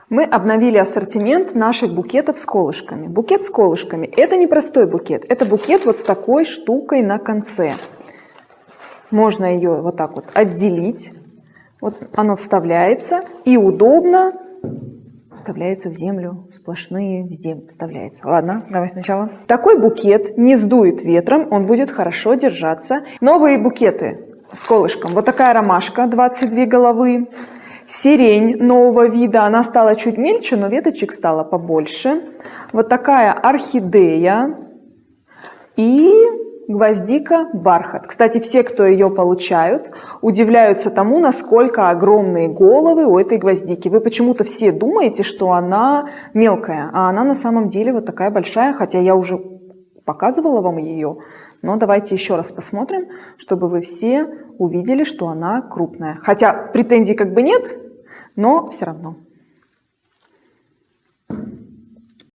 Мы обновили ассортимент наших букетов с колышками. Букет с колышками – это не простой букет, это букет вот с такой штукой на конце. Можно ее вот так вот отделить. Вот оно вставляется и удобно вставляется в землю, сплошные везде вставляется. Ладно, давай сначала. Такой букет не сдует ветром, он будет хорошо держаться. Новые букеты с колышком. Вот такая ромашка, 22 головы. Сирень нового вида, она стала чуть мельче, но веточек стало побольше. Вот такая орхидея и гвоздика бархат. Кстати, все, кто ее получают, удивляются тому, насколько огромные головы у этой гвоздики. Вы почему-то все думаете, что она мелкая, а она на самом деле вот такая большая, хотя я уже показывала вам ее. Но давайте еще раз посмотрим, чтобы вы все увидели, что она крупная. Хотя претензий как бы нет, но все равно.